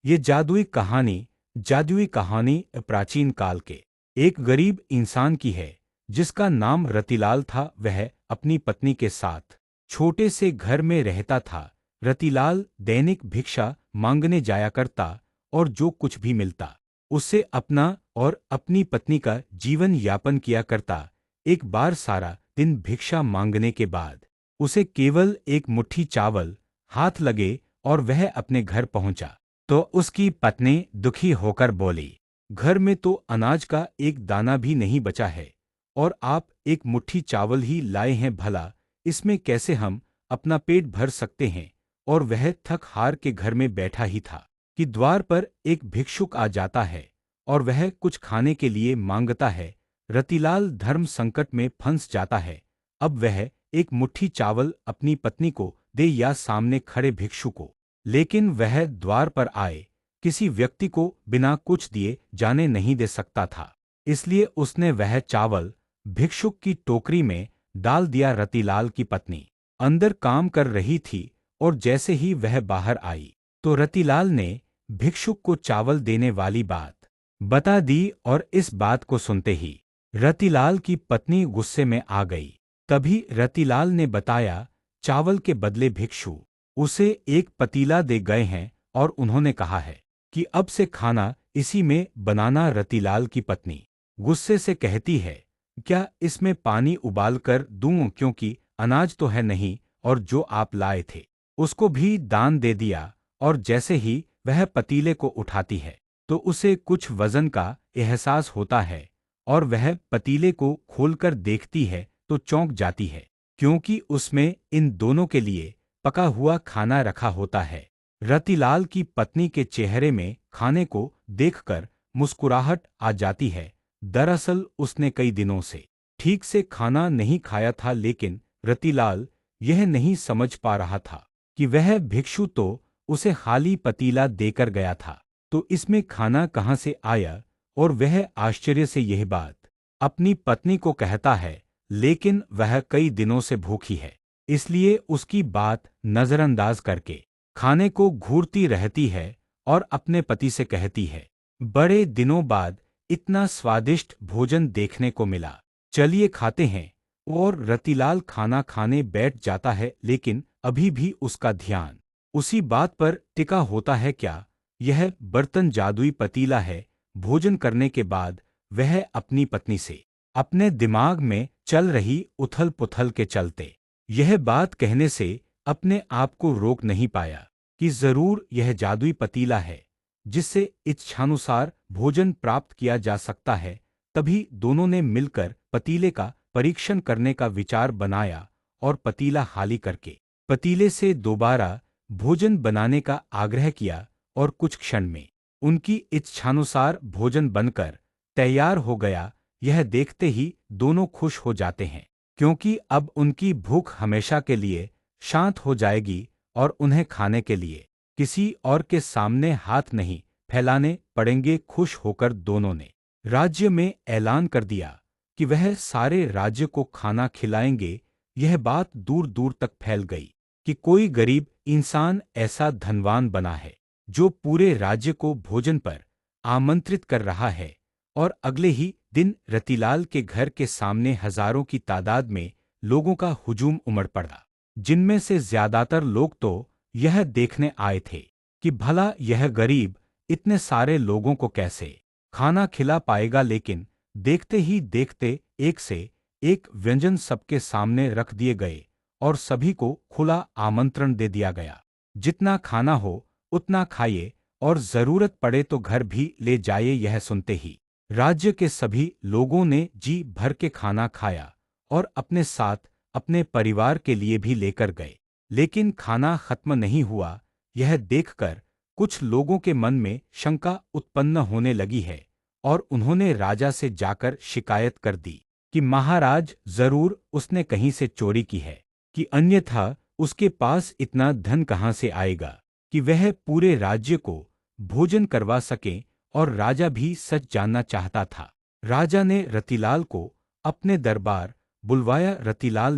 ये जादुई कहानी प्राचीन काल के एक गरीब इंसान की है जिसका नाम रतिलाल था। वह अपनी पत्नी के साथ छोटे से घर में रहता था। रतिलाल दैनिक भिक्षा मांगने जाया करता और जो कुछ भी मिलता उससे अपना और अपनी पत्नी का जीवन यापन किया करता। एक बार सारा दिन भिक्षा मांगने के बाद उसे केवल एक मुट्ठी चावल हाथ लगे और वह अपने घर पहुंचा तो उसकी पत्नी दुखी होकर बोली, घर में तो अनाज का एक दाना भी नहीं बचा है और आप एक मुट्ठी चावल ही लाए हैं। भला इसमें कैसे हम अपना पेट भर सकते हैं। और वह थक हार के घर में बैठा ही था कि द्वार पर एक भिक्षुक आ जाता है और वह कुछ खाने के लिए मांगता है। रतिलाल धर्म संकट में फंस जाता है। अब वह एक मुट्ठी चावल अपनी पत्नी को दे या सामने खड़े भिक्षु को, लेकिन वह द्वार पर आए किसी व्यक्ति को बिना कुछ दिए जाने नहीं दे सकता था। इसलिए उसने वह चावल भिक्षुक की टोकरी में डाल दिया। रतिलाल की पत्नी अंदर काम कर रही थी और जैसे ही वह बाहर आई तो रतिलाल ने भिक्षुक को चावल देने वाली बात बता दी और इस बात को सुनते ही रतिलाल की पत्नी गुस्से में आ गई। तभी रतिलाल ने बताया, चावल के बदले भिक्षु उसे एक पतीला दे गए हैं और उन्होंने कहा है कि अब से खाना इसी में बनाना। रतिलाल की पत्नी गुस्से से कहती है, क्या इसमें पानी उबाल कर दूं, क्योंकि अनाज तो है नहीं और जो आप लाए थे उसको भी दान दे दिया। और जैसे ही वह पतीले को उठाती है तो उसे कुछ वजन का एहसास होता है और वह पतीले को खोलकर देखती है तो चौंक जाती है, क्योंकि उसमें इन दोनों के लिए पका हुआ खाना रखा होता है। रतिलाल की पत्नी के चेहरे में खाने को देखकर मुस्कुराहट आ जाती है। दरअसल उसने कई दिनों से ठीक से खाना नहीं खाया था, लेकिन रतिलाल यह नहीं समझ पा रहा था कि वह भिक्षु तो उसे खाली पतीला देकर गया था, तो इसमें खाना कहाँ से आया। और वह आश्चर्य से यह बात अपनी पत्नी को कहता है, लेकिन वह कई दिनों से भूखी है, इसलिए उसकी बात नजरअंदाज करके खाने को घूरती रहती है और अपने पति से कहती है, बड़े दिनों बाद इतना स्वादिष्ट भोजन देखने को मिला, चलिए खाते हैं। और रतिलाल खाना खाने बैठ जाता है, लेकिन अभी भी उसका ध्यान उसी बात पर टिका होता है, क्या यह बर्तन जादुई पतीला है। भोजन करने के बाद वह अपनी पत्नी से अपने दिमाग में चल रही उथल पुथल के चलते यह बात कहने से अपने आप को रोक नहीं पाया कि जरूर यह जादुई पतीला है जिससे इच्छानुसार भोजन प्राप्त किया जा सकता है। तभी दोनों ने मिलकर पतीले का परीक्षण करने का विचार बनाया और पतीला खाली करके पतीले से दोबारा भोजन बनाने का आग्रह किया और कुछ क्षण में उनकी इच्छानुसार भोजन बनकर तैयार हो गया। यह देखते ही दोनों खुश हो जाते हैं, क्योंकि अब उनकी भूख हमेशा के लिए शांत हो जाएगी और उन्हें खाने के लिए किसी और के सामने हाथ नहीं फैलाने पड़ेंगे। खुश होकर दोनों ने राज्य में ऐलान कर दिया कि वह सारे राज्य को खाना खिलाएंगे। यह बात दूर दूर तक फैल गई कि कोई गरीब इंसान ऐसा धनवान बना है जो पूरे राज्य को भोजन पर आमंत्रित कर रहा है। और अगले ही दिन रतिलाल के घर के सामने हजारों की तादाद में लोगों का हुजूम उमड़ पड़ा, जिनमें से ज्यादातर लोग तो यह देखने आए थे कि भला यह गरीब इतने सारे लोगों को कैसे खाना खिला पाएगा। लेकिन देखते ही देखते एक से एक व्यंजन सबके सामने रख दिए गए और सभी को खुला आमंत्रण दे दिया गया, जितना खाना हो उतना खाइए और जरूरत पड़े तो घर भी ले जाइए। यह सुनते ही राज्य के सभी लोगों ने जी भर के खाना खाया और अपने साथ अपने परिवार के लिए भी लेकर गए, लेकिन खाना खत्म नहीं हुआ। यह देखकर कुछ लोगों के मन में शंका उत्पन्न होने लगी है और उन्होंने राजा से जाकर शिकायत कर दी कि महाराज, जरूर उसने कहीं से चोरी की है, कि अन्यथा उसके पास इतना धन कहाँ से आएगा कि वह पूरे राज्य को भोजन करवा सके। और राजा भी सच जानना चाहता था। राजा ने रतिलाल को अपने दरबार बुलवाया। रतिलाल